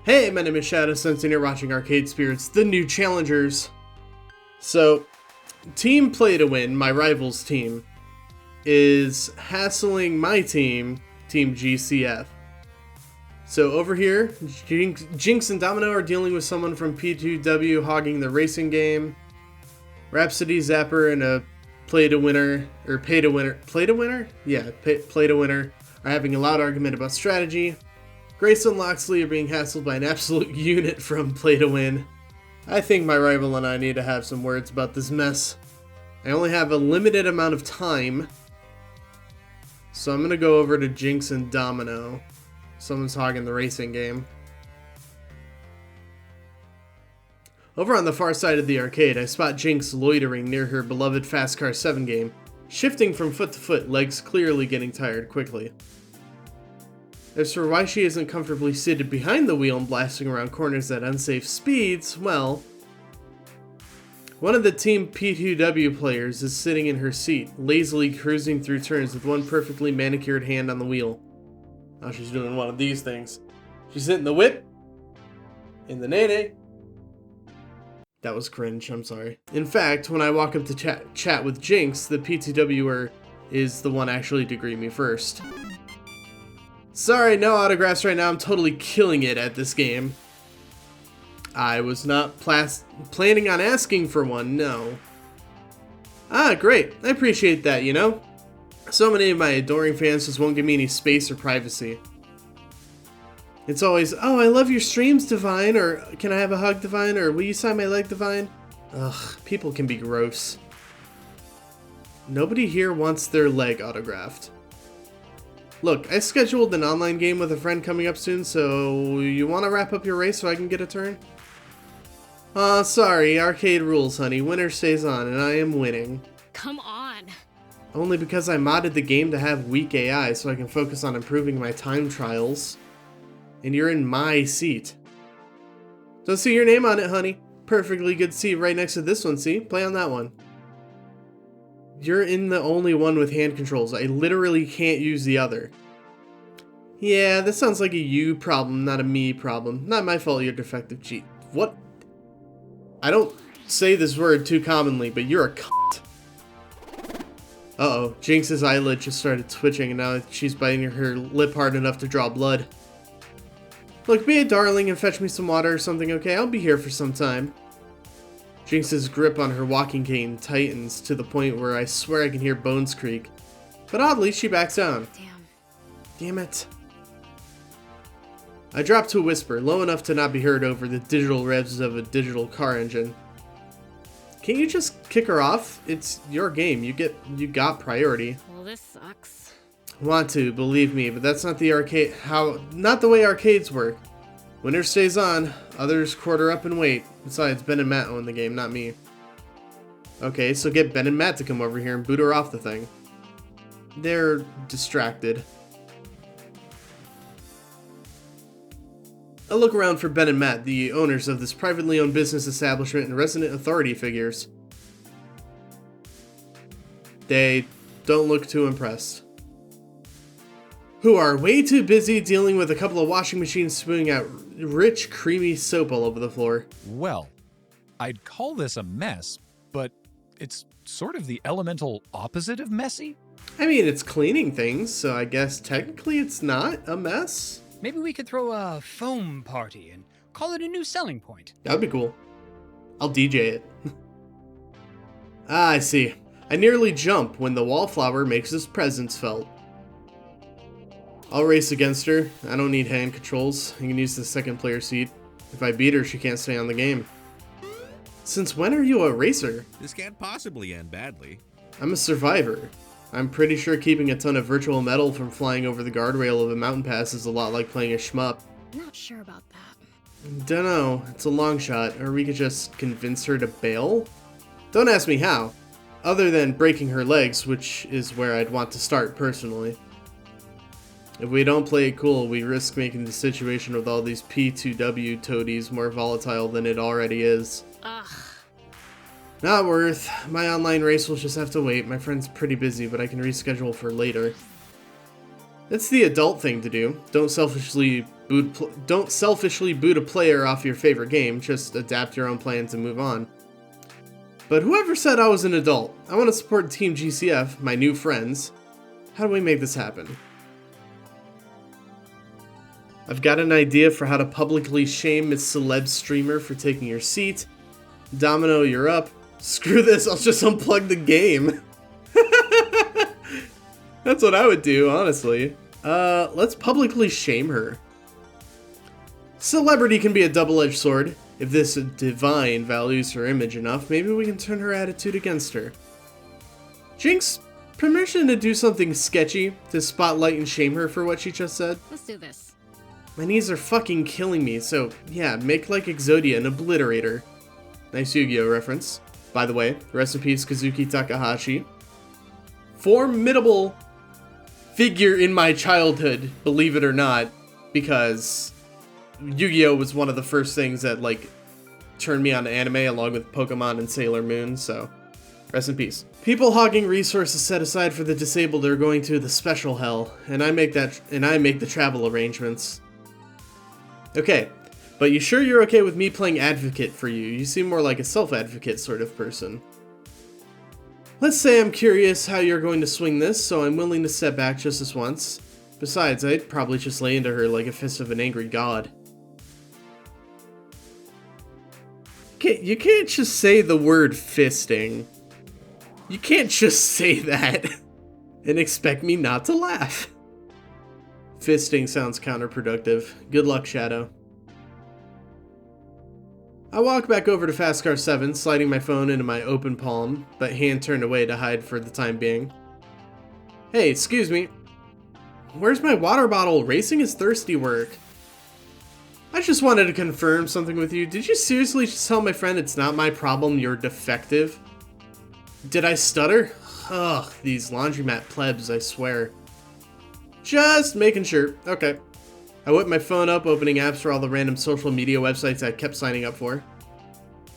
Hey, my name is Shadowsense and you're watching Arcade Spirits, the new challengers. So, Team Play to Win, my rival's team, is hassling my team, Team GCF. So over here, Jinx and Domino are dealing with someone from P2W hogging the racing game. Rhapsody, Zapper, and a Play to Winner are having a loud argument about strategy. Grace and Loxley are being hassled by an absolute unit from Play to Win. I think my rival and I need to have some words about this mess. I only have a limited amount of time, so I'm gonna go over to Jinx and Domino. Someone's hogging the racing game. Over on the far side of the arcade, I spot Jinx loitering near her beloved Fast Car 7 game, shifting from foot to foot, legs clearly getting tired quickly. As for why she isn't comfortably seated behind the wheel and blasting around corners at unsafe speeds, well, one of the Team P2W players is sitting in her seat, lazily cruising through turns with one perfectly manicured hand on the wheel. Now she's doing one of these things. She's hitting the whip, in the nae-nae. That was cringe, I'm sorry. In fact, when I walk up to chat with Jinx, the P2W'er is the one actually to greet me first. Sorry, no autographs right now. I'm totally killing it at this game. I was not planning on asking for one, no. Ah, great. I appreciate that, you know? So many of my adoring fans just won't give me any space or privacy. It's always, oh, I love your streams, Divine, or can I have a hug, Divine, or will you sign my leg, Divine? Ugh, people can be gross. Nobody here wants their leg autographed. Look, I scheduled an online game with a friend coming up soon, so you want to wrap up your race so I can get a turn? Sorry, arcade rules, honey. Winner stays on, and I am winning. Come on. Only because I modded the game to have weak AI so I can focus on improving my time trials. And you're in my seat. Don't see your name on it, honey. Perfectly good seat right next to this one, see? Play on that one. You're in the only one with hand controls. I literally can't use the other. Yeah, that sounds like a you problem, not a me problem. Not my fault you're defective, cheat. What? I don't say this word too commonly, but you're a cunt. Uh-oh, Jinx's eyelid just started twitching and now she's biting her lip hard enough to draw blood. Look, be a darling and fetch me some water or something, okay? I'll be here for some time. Jinx's grip on her walking cane tightens to the point where I swear I can hear bones creak. But oddly, she backs down. Damn it. I drop to a whisper, low enough to not be heard over the digital revs of a digital car engine. Can't you just kick her off? It's your game. You got priority. Well, this sucks. Want to, believe me, but that's not the not the way arcades work. Winner stays on, others quarter up and wait. Besides, Ben and Matt own the game, not me. Okay, so get Ben and Matt to come over here and boot her off the thing. They're distracted. I look around for Ben and Matt, the owners of this privately owned business establishment and resident authority figures. They don't look too impressed. Who are way too busy dealing with a couple of washing machines spewing out rich, creamy soap all over the floor. Well, I'd call this a mess, but it's sort of the elemental opposite of messy. I mean, it's cleaning things, so I guess technically it's not a mess. Maybe we could throw a foam party and call it a new selling point. That'd be cool. I'll DJ it. Ah, I see. I nearly jump when the wallflower makes his presence felt. I'll race against her. I don't need hand controls. I can use the second player seat. If I beat her, she can't stay on the game. Since when are you a racer? This can't possibly end badly. I'm a survivor. I'm pretty sure keeping a ton of virtual metal from flying over the guardrail of a mountain pass is a lot like playing a shmup. I'm not sure about that. Dunno, it's a long shot, or we could just convince her to bail? Don't ask me how, other than breaking her legs, which is where I'd want to start personally. If we don't play it cool, we risk making the situation with all these P2W toadies more volatile than it already is. Ugh. Not worth. My online race will just have to wait. My friend's pretty busy, but I can reschedule for later. That's the adult thing to do. Don't selfishly boot a player off your favorite game. Just adapt your own plans and move on. But whoever said I was an adult? I want to support Team GCF, my new friends. How do we make this happen? I've got an idea for how to publicly shame this celeb streamer for taking your seat. Domino, you're up. Screw this, I'll just unplug the game. That's what I would do, honestly. Let's publicly shame her. Celebrity can be a double-edged sword. If this divine values her image enough, maybe we can turn her attitude against her. Jinx, permission to do something sketchy, to spotlight and shame her for what she just said? Let's do this. My knees are fucking killing me, so yeah, make like Exodia and obliterate her. Nice Yu-Gi-Oh reference. By the way, rest in peace Kazuki Takahashi. Formidable figure in my childhood, believe it or not, because Yu-Gi-Oh was one of the first things that like turned me on to anime along with Pokemon and Sailor Moon, so rest in peace. People hogging resources set aside for the disabled are going to the special hell, and I make the travel arrangements. Okay, but you sure you're okay with me playing advocate for you? You seem more like a self-advocate sort of person. Let's say I'm curious how you're going to swing this, so I'm willing to step back just this once. Besides, I'd probably just lay into her like a fist of an angry god. You can't just say the word fisting. You can't just say that and expect me not to laugh. Fisting sounds counterproductive. Good luck, Shadow. I walk back over to Fast Car 7, sliding my phone into my open palm, but hand turned away to hide for the time being. Hey, excuse me. Where's my water bottle? Racing is thirsty work. I just wanted to confirm something with you. Did you seriously just tell my friend it's not my problem you're defective? Did I stutter? Ugh, these laundromat plebs, I swear. Just making sure. Okay. I whipped my phone up, opening apps for all the random social media websites I kept signing up for.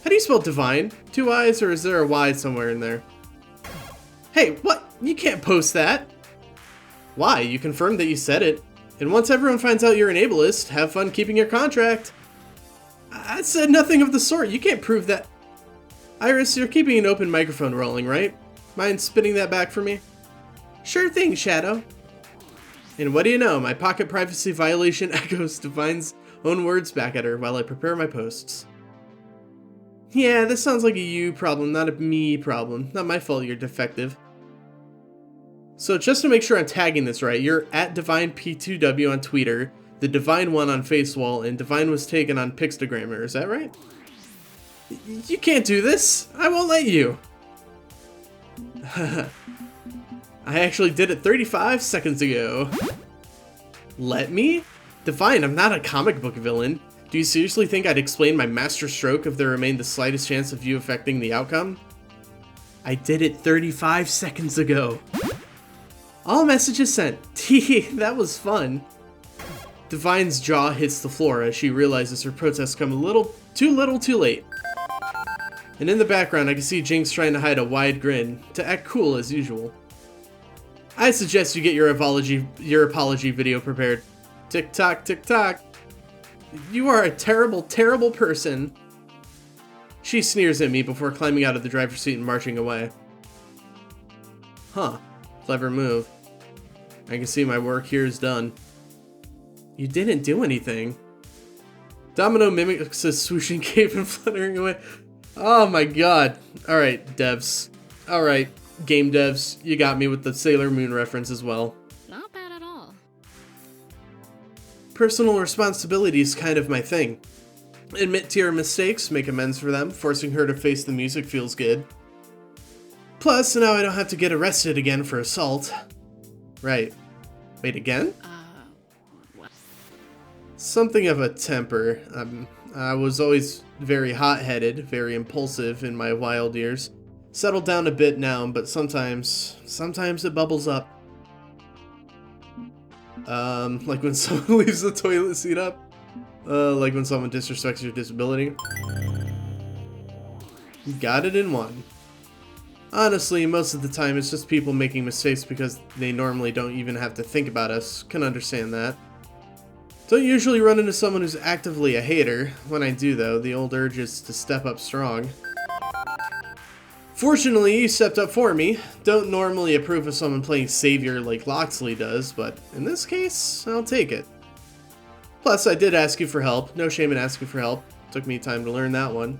How do you spell divine? 2 I's, or is there a Y somewhere in there? Hey, what? You can't post that. Why? You confirmed that you said it. And once everyone finds out you're an ableist, have fun keeping your contract. I said nothing of the sort. You can't prove that. Iris, you're keeping an open microphone rolling, right? Mind spinning that back for me? Sure thing, Shadow. And what do you know, my pocket privacy violation echoes Divine's own words back at her while I prepare my posts. Yeah, this sounds like a you problem, not a me problem. Not my fault you're defective. So just to make sure I'm tagging this right, you're at DivineP2W on Twitter, the Divine one on Facewall, and Divine was taken on Pixtagrammer, is that right? You can't do this! I won't let you! I actually did it 35 seconds ago. Let me? Divine, I'm not a comic book villain. Do you seriously think I'd explain my master stroke if there remained the slightest chance of you affecting the outcome? I did it 35 seconds ago. All messages sent. Tee, that was fun. Divine's jaw hits the floor as she realizes her protest come a little too late. And in the background, I can see Jinx trying to hide a wide grin, to act cool as usual. I suggest you get your apology video prepared. Tick tock, tick tock. You are a terrible, terrible person. She sneers at me before climbing out of the driver's seat and marching away. Huh. Clever move. I can see my work here is done. You didn't do anything. Domino mimics a swooshing cape and fluttering away. Oh my god. Alright, devs. Alright, game devs. You got me with the Sailor Moon reference as well. Not bad at all. Personal responsibility is kind of my thing. Admit to your mistakes, make amends for them. Forcing her to face the music feels good. Plus, now I don't have to get arrested again for assault. Right. Wait, again? What? Something of a temper. I was always very hot-headed, very impulsive in my wild years. Settled down a bit now, but sometimes it bubbles up. Like when someone leaves the toilet seat up. Like when someone disrespects your disability. Got it in one. Honestly, most of the time it's just people making mistakes because they normally don't even have to think about us. Can understand that. Don't usually run into someone who's actively a hater. When I do though, the old urge is to step up strong. Fortunately, you stepped up for me. Don't normally approve of someone playing savior like Loxley does, but in this case, I'll take it. Plus, I did ask you for help. No shame in asking for help. Took me time to learn that one.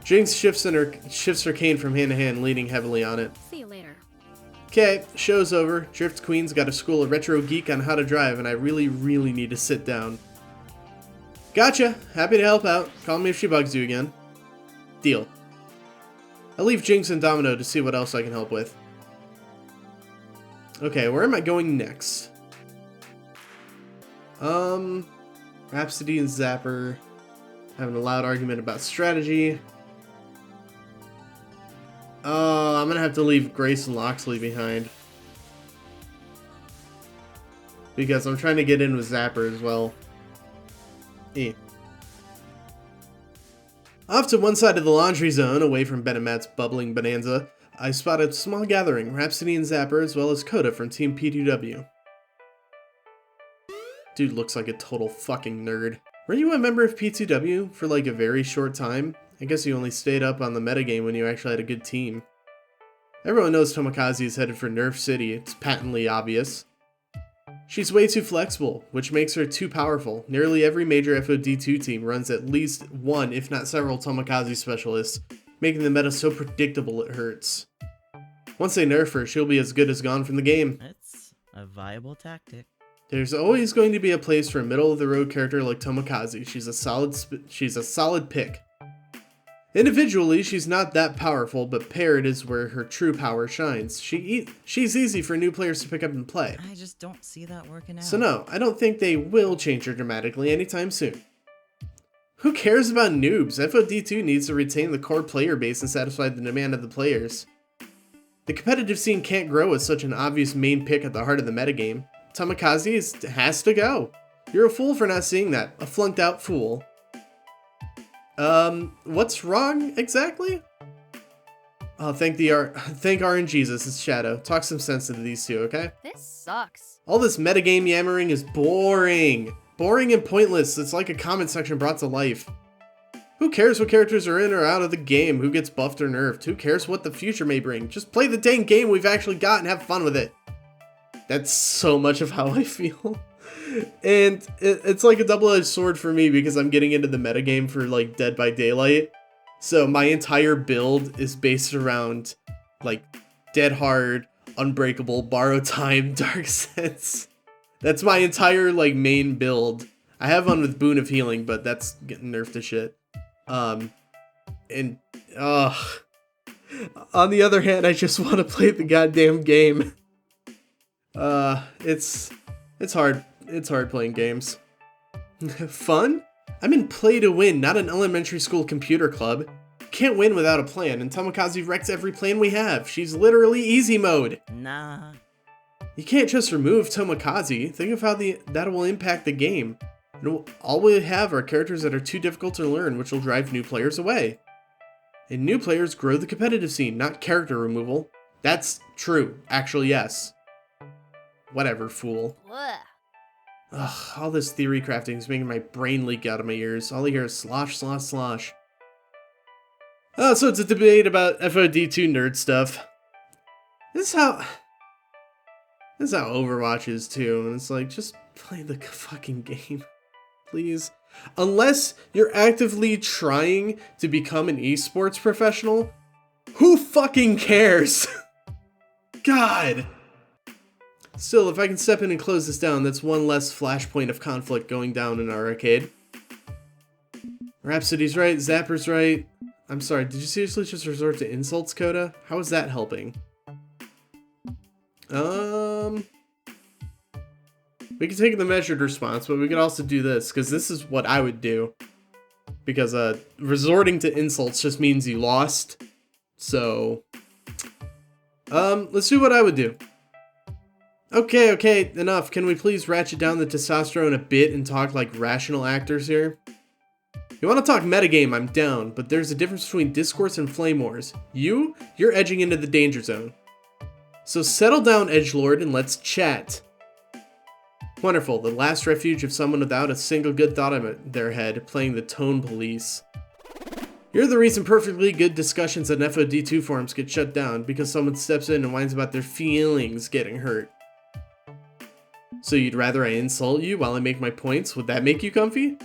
Jinx shifts her cane from hand to hand, leaning heavily on it. See you later. Okay, show's over. Drift Queen's got to school a retro geek on how to drive, and I really need to sit down. Gotcha. Happy to help out. Call me if she bugs you again. Deal. I'll leave Jinx and Domino to see what else I can help with. Okay, where am I going next? Rhapsody and Zapper having a loud argument about strategy. I'm gonna have to leave Grace and Loxley behind. Because I'm trying to get in with Zapper as well. Off to one side of the laundry zone, away from Ben and Matt's bubbling bonanza, I spotted a small gathering, Rhapsody and Zapper, as well as Coda from Team P2W. Dude looks like a total fucking nerd. Were you a member of P2W for like a very short time? I guess you only stayed up on the metagame when you actually had a good team. Everyone knows Tomokazi is headed for Nerf City, it's patently obvious. She's way too flexible, which makes her too powerful. Nearly every major FOD2 team runs at least one, if not several, Tomokazi specialists, making the meta so predictable it hurts. Once they nerf her, she'll be as good as gone from the game. It's a viable tactic. There's always going to be a place for a middle-of-the-road character like Tomokazi. She's a solid pick. Individually, she's not that powerful, but paired is where her true power shines. She's easy for new players to pick up and play. I just don't see that working out. So no, I don't think they will change her dramatically anytime soon. Who cares about noobs? FOD2 needs to retain the core player base and satisfy the demand of the players. The competitive scene can't grow with such an obvious main pick at the heart of the metagame. Tomokazi has to go. You're a fool for not seeing that. A flunked out fool. What's wrong exactly? Oh, thank RNGesus, it's Shadow. Talk some sense into these two, okay? This sucks. All this metagame yammering is boring. Boring and pointless. It's like a comment section brought to life. Who cares what characters are in or out of the game? Who gets buffed or nerfed? Who cares what the future may bring? Just play the dang game we've actually got and have fun with it. That's so much of how I feel. And it's like a double-edged sword for me because I'm getting into the metagame for like Dead by Daylight. So my entire build is based around like Dead Hard, Unbreakable, Borrow Time, Dark Sense. That's my entire like main build. I have one with Boon of Healing, but that's getting nerfed to shit. On the other hand, I just want to play the goddamn game. It's hard. It's hard playing games. Fun? I'm in play to win, not an elementary school computer club. Can't win without a plan, and Tomokazi wrecks every plan we have. She's literally easy mode. Nah. You can't just remove Tomokazi. Think of how that will impact the game. All we have are characters that are too difficult to learn, which will drive new players away. And new players grow the competitive scene, not character removal. That's true. Actually, yes. Whatever, fool. Ugh. Ugh, all this theory crafting is making my brain leak out of my ears. All I hear is slosh, slosh, slosh. Oh, so it's a debate about FOD2 nerd stuff. This is how Overwatch is too, and it's like, just play the fucking game, please. Unless you're actively trying to become an esports professional, who fucking cares? God. Still, if I can step in and close this down, that's one less flashpoint of conflict going down in our arcade. Rhapsody's right, Zapper's right. I'm sorry, did you seriously just resort to insults, Coda? How is that helping? We can take the measured response, but we could also do this, because this is what I would do. Because, resorting to insults just means you lost. So, let's do what I would do. Okay, enough. Can we please ratchet down the testosterone a bit and talk like rational actors here? You want to talk metagame, I'm down, but there's a difference between discourse and flame wars. You're edging into the danger zone. So settle down, edgelord, and let's chat. Wonderful, the last refuge of someone without a single good thought in their head, playing the tone police. You're the reason perfectly good discussions on FOD2 forums get shut down, because someone steps in and whines about their feelings getting hurt. So you'd rather I insult you while I make my points? Would that make you comfy?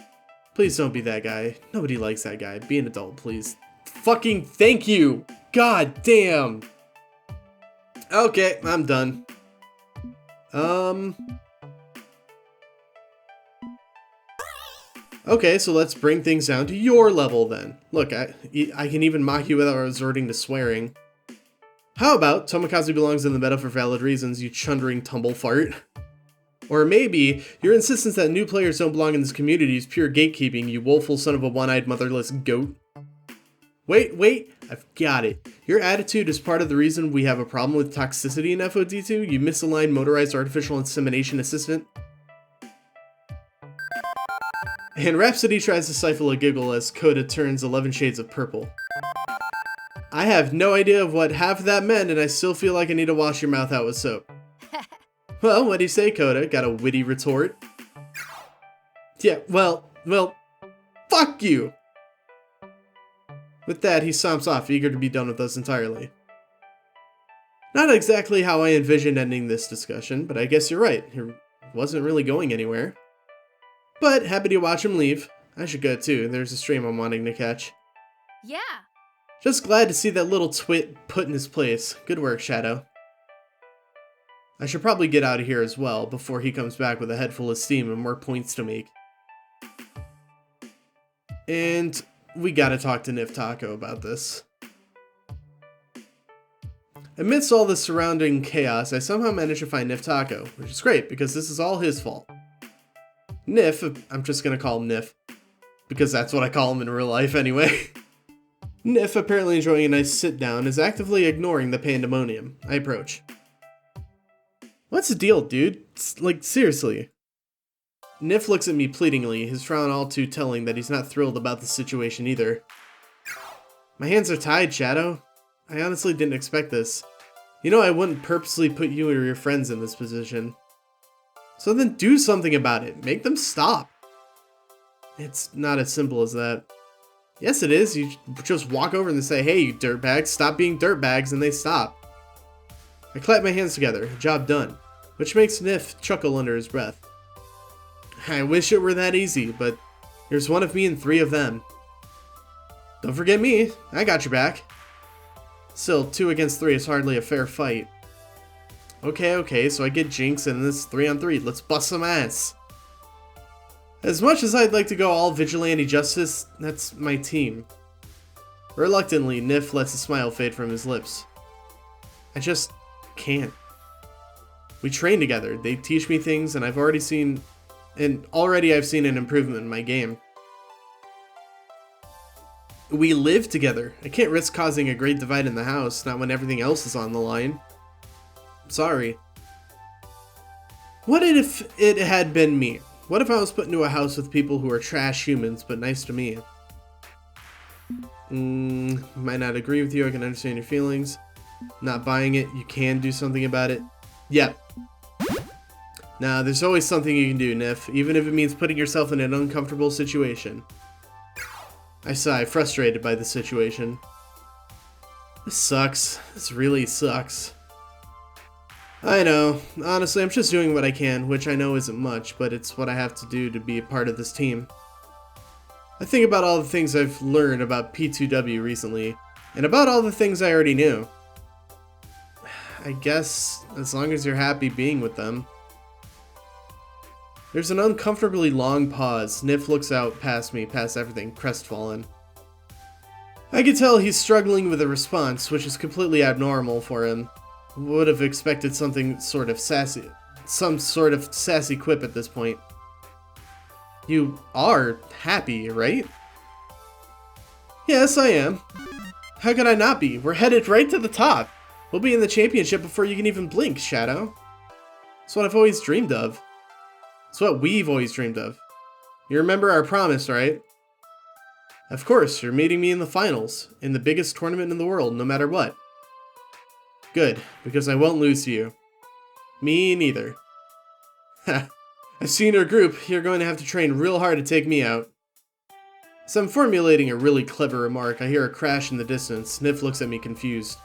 Please don't be that guy. Nobody likes that guy. Be an adult, please. Fucking thank you! God damn! Okay, I'm done. Okay, so let's bring things down to your level then. Look, I can even mock you without resorting to swearing. How about Tomokazu belongs in the meta for valid reasons, you chundering tumble fart? Or maybe your insistence that new players don't belong in this community is pure gatekeeping, you woeful son of a one-eyed motherless goat. Wait, I've got it. Your attitude is part of the reason we have a problem with toxicity in FOD2, you misaligned motorized artificial insemination assistant. And Rhapsody tries to stifle a giggle as Coda turns 11 shades of purple. I have no idea of what half of that meant, and I still feel like I need to wash your mouth out with soap. Well, what do you say, Coda? Got a witty retort? Yeah, well, fuck you! With that, he stomps off, eager to be done with us entirely. Not exactly how I envisioned ending this discussion, but I guess you're right. It wasn't really going anywhere. But happy to watch him leave. I should go too, there's a stream I'm wanting to catch. Yeah. Just glad to see that little twit put in his place. Good work, Shadow. I should probably get out of here as well, before he comes back with a head full of steam and more points to make. And we gotta talk to Nif Taco about this. Amidst all the surrounding chaos, I somehow managed to find Nif Taco, which is great, because this is all his fault. Nif, I'm just gonna call him Nif, because that's what I call him in real life anyway. Nif, apparently enjoying a nice sit-down, is actively ignoring the pandemonium. I approach. What's the deal, dude? Like, seriously. Nif looks at me pleadingly, his frown all too telling that he's not thrilled about the situation either. My hands are tied, Shadow. I honestly didn't expect this. You know I wouldn't purposely put you or your friends in this position. So then do something about it. Make them stop. It's not as simple as that. Yes, it is. You just walk over and say, hey, you dirtbags, stop being dirtbags, and they stop. I clap my hands together. Job done. Which makes Nif chuckle under his breath. I wish it were that easy, but there's one of me and 3 of them. Don't forget me. I got your back. Still, 2 against 3 is hardly a fair fight. Okay, so I get Jinx and this 3-on-3. Let's bust some ass. As much as I'd like to go all vigilante justice, that's my team. Reluctantly, Nif lets a smile fade from his lips. I just can't. We train together. They teach me things, and I've seen an improvement in my game. We live together. I can't risk causing a great divide in the house, not when everything else is on the line. Sorry. What if it had been me? What if I was put into a house with people who are trash humans, but nice to me? Might not agree with you, I can understand your feelings. Not buying it, you can do something about it. Yep. Nah, there's always something you can do, Nif, even if it means putting yourself in an uncomfortable situation. I sigh, frustrated by the situation. This sucks. This really sucks. I know. Honestly, I'm just doing what I can, which I know isn't much, but it's what I have to do to be a part of this team. I think about all the things I've learned about P2W recently, and about all the things I already knew. I guess, as long as you're happy being with them. There's an uncomfortably long pause. Nif looks out past me, past everything, crestfallen. I can tell he's struggling with a response, which is completely abnormal for him. Would have expected some sort of sassy quip at this point. You are happy, right? Yes, I am. How could I not be? We're headed right to the top. We'll be in the championship before you can even blink, Shadow. It's what I've always dreamed of. It's what we've always dreamed of. You remember our promise, right? Of course, you're meeting me in the finals, in the biggest tournament in the world, no matter what. Good, because I won't lose to you. Me neither. Ha, I've seen our group, you're going to have to train real hard to take me out. As I'm formulating a really clever remark, I hear a crash in the distance. Nif looks at me confused.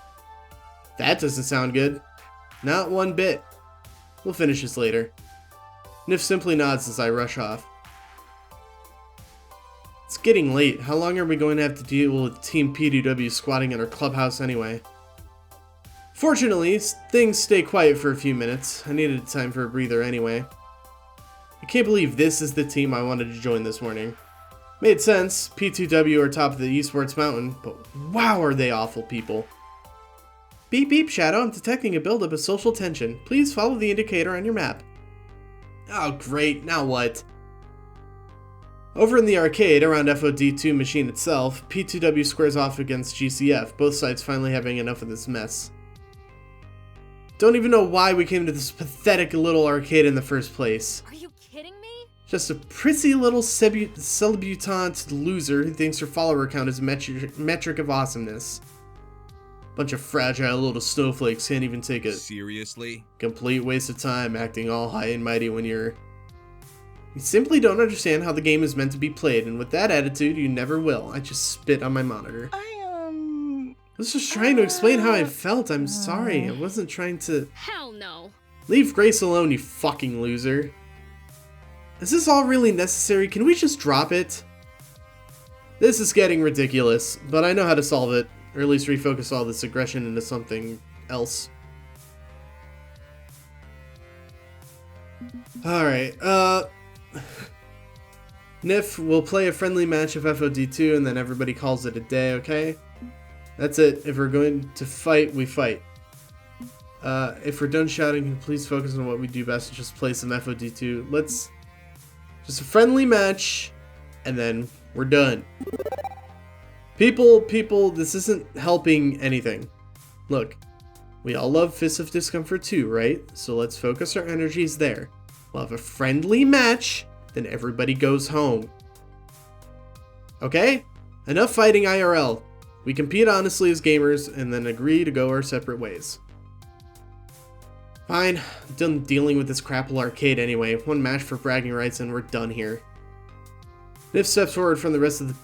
That doesn't sound good. Not one bit. We'll finish this later. Nif simply nods as I rush off. It's getting late. How long are we going to have to deal with Team P2W squatting in our clubhouse anyway? Fortunately, things stay quiet for a few minutes. I needed time for a breather anyway. I can't believe this is the team I wanted to join this morning. Made sense. P2W are top of the esports mountain, but wow are they awful people. Beep beep Shadow, I'm detecting a buildup of social tension. Please follow the indicator on your map. Oh great, now what? Over in the arcade around FOD2 machine itself, P2W squares off against GCF, both sides finally having enough of this mess. Don't even know why we came to this pathetic little arcade in the first place. Are you kidding me? Just a prissy little celebutante loser who thinks her follower count is a metric of awesomeness. Bunch of fragile little snowflakes can't even take it. Seriously? Complete waste of time acting all high and mighty when you simply don't understand how the game is meant to be played, and with that attitude, you never will. I just spit on my monitor. I was just trying to explain how I felt. I'm sorry. I wasn't trying to... Hell no. Leave Grace alone, you fucking loser. Is this all really necessary? Can we just drop it? This is getting ridiculous, but I know how to solve it, or at least refocus all this aggression into something else. Alright, Nif will play a friendly match of FOD2 and then everybody calls it a day, okay? That's it. If we're going to fight, we fight. If we're done shouting, can you please focus on what we do best and just play some FOD2. Let's... Just a friendly match, and then we're done. People, this isn't helping anything. Look, we all love Fists of Discomfort too, right? So let's focus our energies there. We'll have a friendly match, then everybody goes home. Okay? Enough fighting IRL. We compete honestly as gamers, and then agree to go our separate ways. Fine, I'm done dealing with this crapple arcade anyway. One match for bragging rights and we're done here. Nif steps forward from the rest of the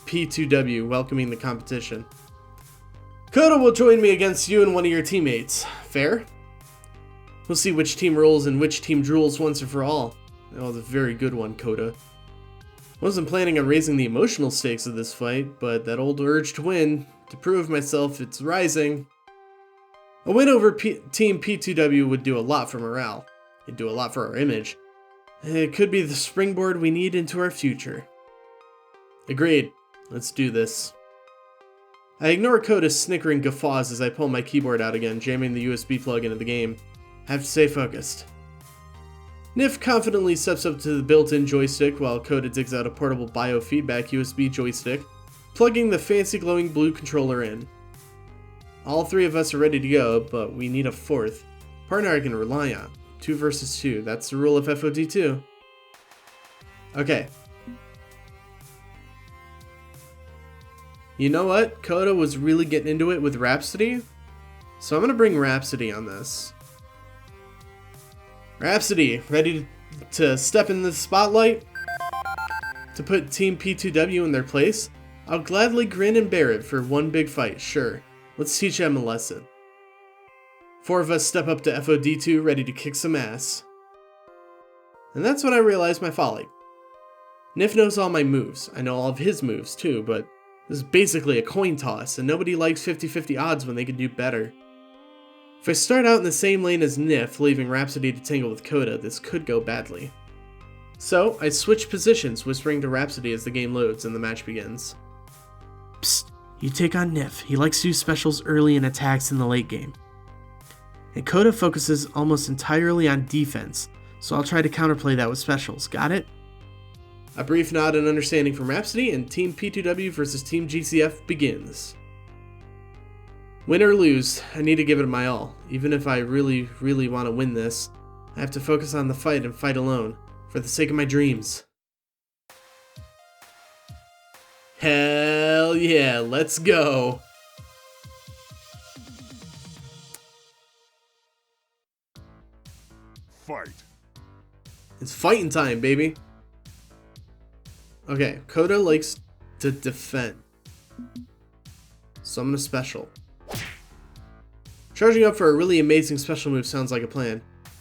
P2W, welcoming the competition. Koda will join me against you and one of your teammates. Fair? We'll see which team rolls and which team drools once and for all. That was a very good one, Koda. Wasn't planning on raising the emotional stakes of this fight, but that old urge to win, to prove myself, it's rising. A win over Team P2W would do a lot for morale. It'd do a lot for our image. It could be the springboard we need into our future. Agreed. Let's do this. I ignore Koda's snickering guffaws as I pull my keyboard out again, jamming the USB plug into the game. I have to stay focused. Nif confidently steps up to the built-in joystick while Koda digs out a portable biofeedback USB joystick, plugging the fancy glowing blue controller in. All three of us are ready to go, but we need a fourth. Partner I can rely on. 2 versus 2. That's the rule of FOD2. Okay. You know what? Koda was really getting into it with Rhapsody. So I'm going to bring Rhapsody on this. Rhapsody, ready to step in the spotlight? To put Team P2W in their place? I'll gladly grin and bear it for one big fight, sure. Let's teach them a lesson. 4 of us step up to FOD2 ready to kick some ass. And that's when I realized my folly. Nif knows all my moves. I know all of his moves too, but this is basically a coin toss, and nobody likes 50-50 odds when they can do better. If I start out in the same lane as Nif, leaving Rhapsody to tangle with Koda, this could go badly. So, I switch positions, whispering to Rhapsody as the game loads and the match begins. Psst, you take on Nif. He likes to use specials early and attacks in the late game. And Koda focuses almost entirely on defense, so I'll try to counterplay that with specials. Got it? A brief nod and understanding from Rhapsody, and Team P2W versus Team GCF begins. Win or lose, I need to give it my all. Even if I really, really want to win this, I have to focus on the fight and fight alone, for the sake of my dreams. Hell yeah, let's go. Fight. It's fighting time, baby. Okay, Coda likes to defend. So I'm gonna special. Charging up for a really amazing special move sounds like a plan.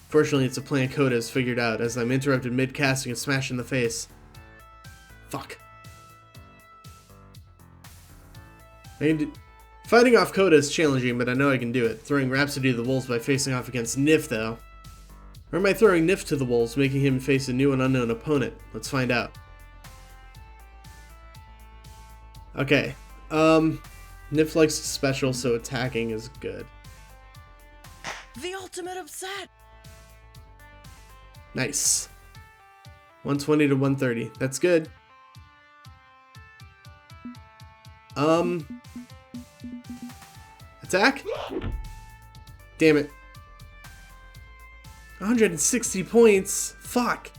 Fortunately, it's a plan Coda has figured out as I'm interrupted mid-casting and smashed in the face. Fuck. Fighting off Coda is challenging, but I know I can do it. Throwing Rhapsody to the wolves by facing off against Nif, though. Or am I throwing Nif to the wolves, making him face a new and unknown opponent? Let's find out. Okay. Nif likes to special, so attacking is good. The ultimate upset! Nice. 120 to 130. That's good. Attack? Damn it. 160 points. Fuck.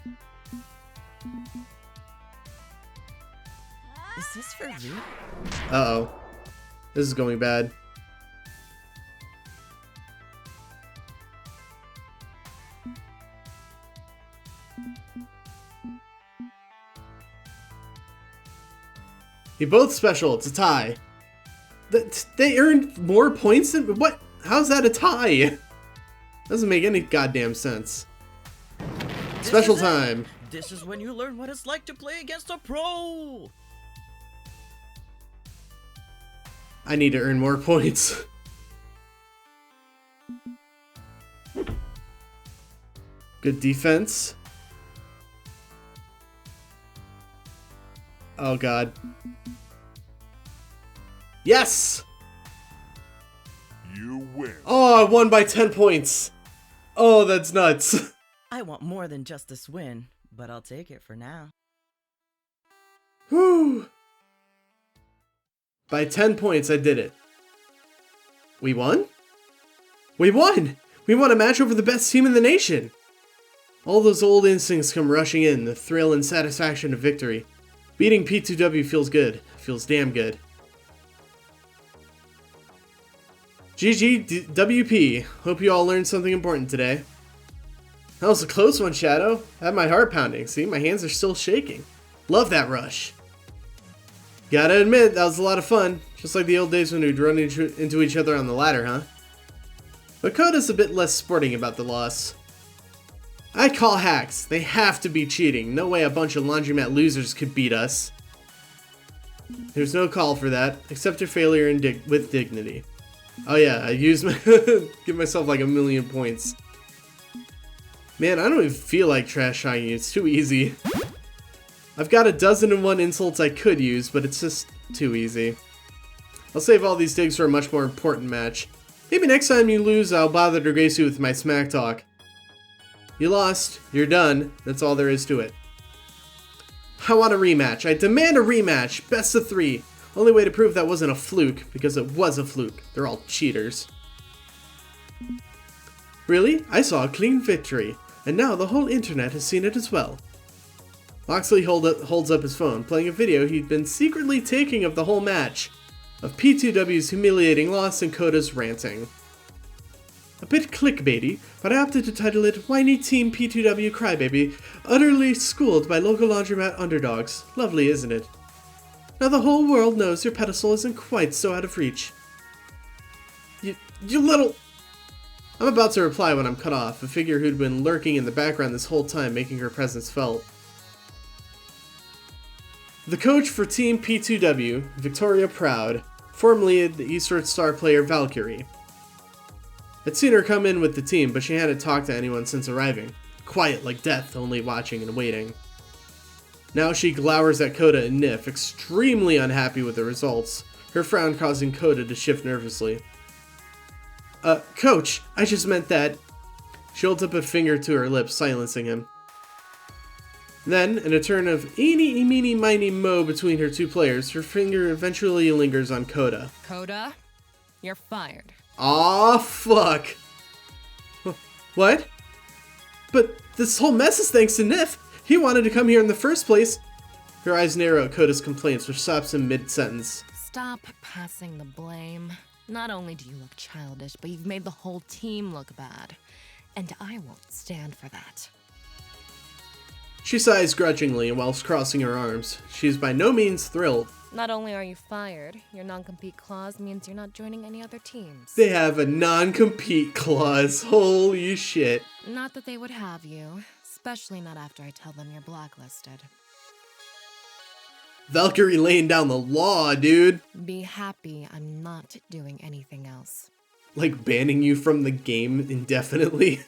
Is this for real? Uh-oh. This is going bad. You both special. It's a tie. They earned more points than... What? How's that a tie? Doesn't make any goddamn sense. Special time. This is when you learn what it's like to play against a pro! I need to earn more points. Good defense. Oh god. Yes! You win. Oh, I won by 10 points. Oh, that's nuts. I want more than just this win, but I'll take it for now. Whew. By 10 points, I did it. We won? We won! We won a match over the best team in the nation! All those old instincts come rushing in, the thrill and satisfaction of victory. Beating P2W feels good. Feels damn good. GG, Hope you all learned something important today. That was a close one, Shadow. I had my heart pounding. See, my hands are still shaking. Love that rush. Gotta admit, that was a lot of fun. Just like the old days when we'd run into each other on the ladder, huh? But Coda's a bit less sporting about the loss. I call hacks. They have to be cheating. No way a bunch of laundromat losers could beat us. There's no call for that. Accept your failure with dignity. Oh yeah, I used my... give myself like 1,000,000 points. Man, I don't even feel like trash talking you. It's too easy. I've got 1,001 insults I could use, but it's just too easy. I'll save all these digs for a much more important match. Maybe next time you lose, I'll bother to grace you with my smack talk. You lost. You're done. That's all there is to it. I want a rematch. I demand a rematch. Best of 3. Only way to prove that wasn't a fluke, because it was a fluke. They're all cheaters. Really? I saw a clean victory, and now the whole internet has seen it as well. Loxley holds up his phone, playing a video he'd been secretly taking of the whole match, of P2W's humiliating loss and Coda's ranting. A bit clickbaity, but I opted to title it Whiny Team P2W Crybaby, Utterly Schooled by Local Laundromat Underdogs. Lovely, isn't it? Now the whole world knows your pedestal isn't quite so out of reach. You little... I'm about to reply when I'm cut off, a figure who'd been lurking in the background this whole time, making her presence felt. The coach for Team P2W, Victoria Proud, formerly the Eastward Star player Valkyrie. I'd seen her come in with the team, but she hadn't talked to anyone since arriving. Quiet like death, only watching and waiting. Now she glowers at Coda and Nif, extremely unhappy with the results, her frown causing Coda to shift nervously. Coach, I just meant that... She holds up a finger to her lips, silencing him. Then, in a turn of eeny, meeny, miny, mo between her two players, her finger eventually lingers on Coda. Coda, you're fired. Aw, fuck. What? But this whole mess is thanks to Nif. He wanted to come here in the first place. Her eyes narrow at Koda's complaints, which stops him mid-sentence. Stop passing the blame. Not only do you look childish, but you've made the whole team look bad. And I won't stand for that. She sighs grudgingly whilst crossing her arms. She is by no means thrilled. Not only are you fired, your non-compete clause means you're not joining any other teams. They have a non-compete clause. Holy shit. Not that they would have you, especially not after I tell them you're blacklisted. Valkyrie laying down the law, dude. Be happy I'm not doing anything else. Like banning you from the game indefinitely.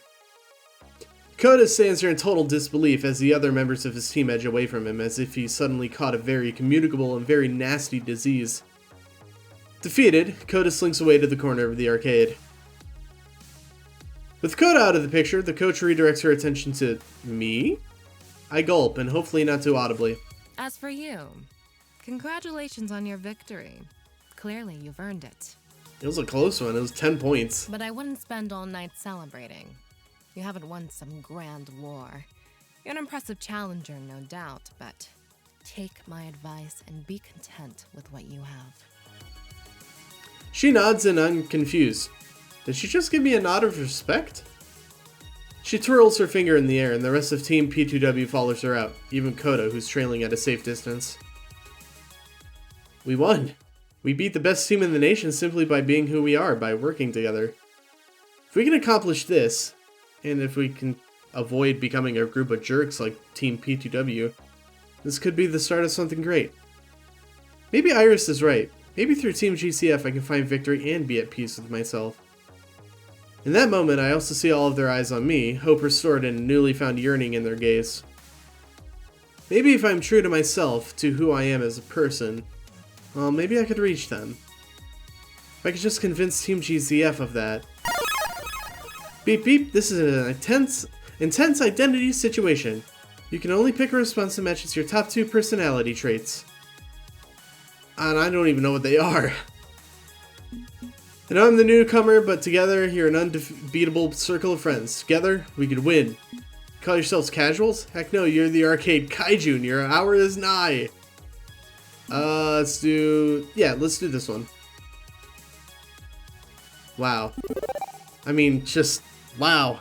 Koda stands there in total disbelief as the other members of his team edge away from him as if he suddenly caught a very communicable and very nasty disease. Defeated, Koda slinks away to the corner of the arcade. With Koda out of the picture, the coach redirects her attention to me? I gulp, and hopefully not too audibly. As for you, congratulations on your victory. Clearly you've earned it. It was a close one, it was 10 points. But I wouldn't spend all night celebrating. You haven't won some grand war. You're an impressive challenger, no doubt, but take my advice and be content with what you have. She nods and I'm confused. Did she just give me a nod of respect? She twirls her finger in the air and the rest of Team P2W follows her out, even Koda, who's trailing at a safe distance. We won. We beat the best team in the nation simply by being who we are, by working together. If we can accomplish this, and if we can avoid becoming a group of jerks like Team P2W, this could be the start of something great. Maybe Iris is right. Maybe through Team GCF I can find victory and be at peace with myself. In that moment, I also see all of their eyes on me, hope restored and a newly found yearning in their gaze. Maybe if I'm true to myself, to who I am as a person, well, maybe I could reach them. If I could just convince Team GCF of that. Beep beep, this is an intense identity situation. You can only pick a response that matches your top 2 personality traits. And I don't even know what they are. I know I'm the newcomer, but together you're an undefeatable circle of friends. Together, we could win. Call yourselves casuals? Heck no, you're the arcade kaiju and your hour is nigh. Let's do this one. Wow. I mean, just, wow.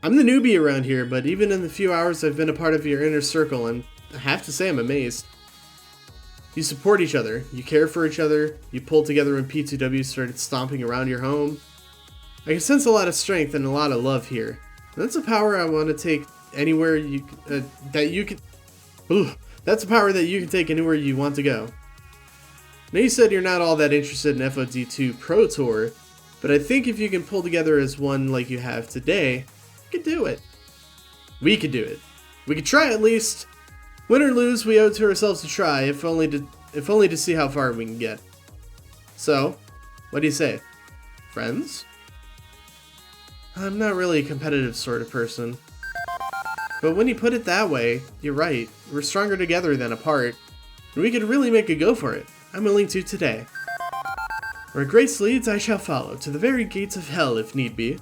I'm the newbie around here, but even in the few hours I've been a part of your inner circle, and I have to say I'm amazed. You support each other, you care for each other, you pulled together when P2W started stomping around your home. I can sense a lot of strength and a lot of love here. That's a power I want to take anywhere that's a power that you can take anywhere you want to go. Now you said you're not all that interested in FOD2 Pro Tour, but I think if you can pull together as one like you have today, you could do it. We could do it. We could try at least. Win or lose, we owe it to ourselves to try, if only to see how far we can get. So, what do you say? Friends? I'm not really a competitive sort of person. But when you put it that way, you're right. We're stronger together than apart. And we could really make a go for it. I'm willing to today. Where grace leads, I shall follow, to the very gates of hell if need be.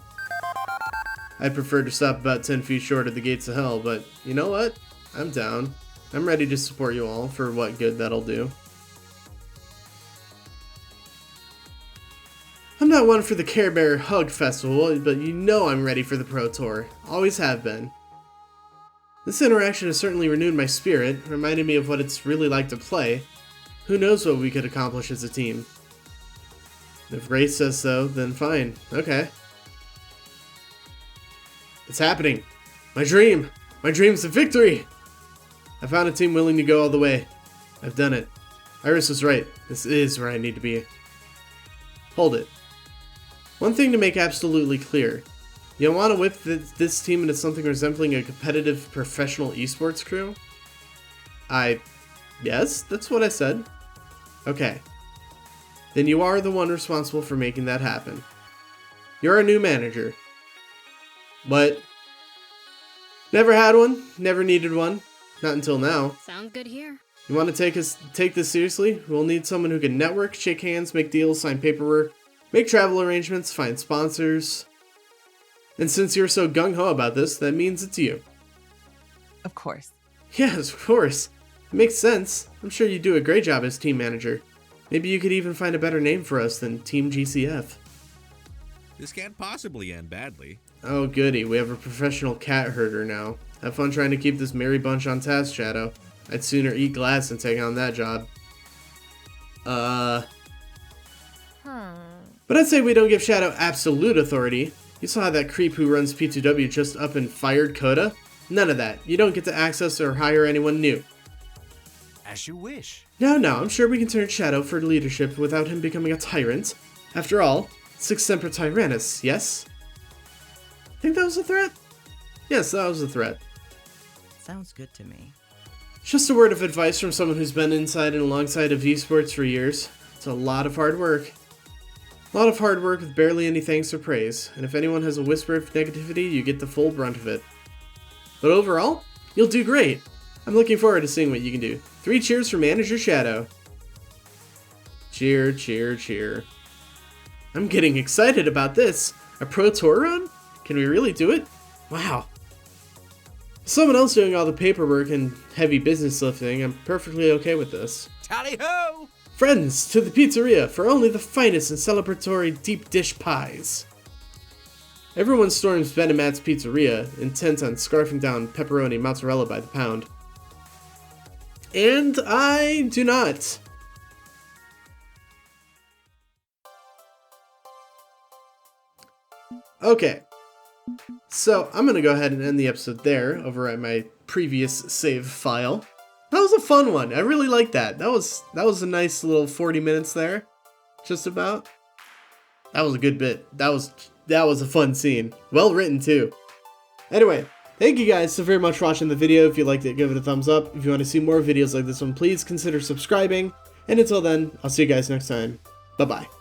I'd prefer to stop about 10 feet short of the gates of hell, but you know what? I'm down. I'm ready to support you all for what good that'll do. I'm not one for the Care Bear Hug Festival, but you know I'm ready for the Pro Tour. Always have been. This interaction has certainly renewed my spirit, reminded me of what it's really like to play. Who knows what we could accomplish as a team. If Grace says so, then fine. Okay. It's happening. My dream. My dream's of victory. I found a team willing to go all the way. I've done it. Iris was right. This is where I need to be. Hold it. One thing to make absolutely clear. You want to whip this team into something resembling a competitive professional esports crew? Yes, that's what I said. Okay. Then you are the one responsible for making that happen. You're our new manager. What? Never had one, never needed one. Not until now. Sounds good here. You want to take this seriously? We'll need someone who can network, shake hands, make deals, sign paperwork, make travel arrangements, find sponsors. And since you're so gung-ho about this, that means it's you. Of course. Yes, of course. It makes sense. I'm sure you do a great job as team manager. Maybe you could even find a better name for us than Team GCF. This can't possibly end badly. Oh goody, we have a professional cat herder now. Have fun trying to keep this merry bunch on task, Shadow. I'd sooner eat glass than take on that job. But I'd say we don't give Shadow absolute authority. You saw how that creep who runs P2W just up and fired Coda? None of that. You don't get to access or hire anyone new. As you wish. No, I'm sure we can turn Shadow for leadership without him becoming a tyrant. After all, Six Semper Tyrannis, yes? Think that was a threat? Yes, that was a threat. Sounds good to me. Just a word of advice from someone who's been inside and alongside of esports for years. It's a lot of hard work. A lot of hard work with barely any thanks or praise, and if anyone has a whisper of negativity, you get the full brunt of it. But overall, you'll do great. I'm looking forward to seeing what you can do. 3 cheers for Manager Shadow. Cheer, cheer, cheer. I'm getting excited about this. A Pro Tour run? Can we really do it? Wow. Someone else doing all the paperwork and heavy business lifting, I'm perfectly okay with this. Tally-ho! Friends, to the pizzeria for only the finest and celebratory deep dish pies. Everyone storms Ben and Matt's pizzeria, intent on scarfing down pepperoni mozzarella by the pound. And I do not. Okay. So, I'm gonna go ahead and end the episode there, over at my previous save file. That was a fun one. I really liked that. That was a nice little 40 minutes there. Just about. That was a good bit. That was a fun scene. Well written too. Anyway, thank you guys so very much for watching the video. If you liked it, give it a thumbs up. If you want to see more videos like this one, please consider subscribing. And until then, I'll see you guys next time. Bye-bye.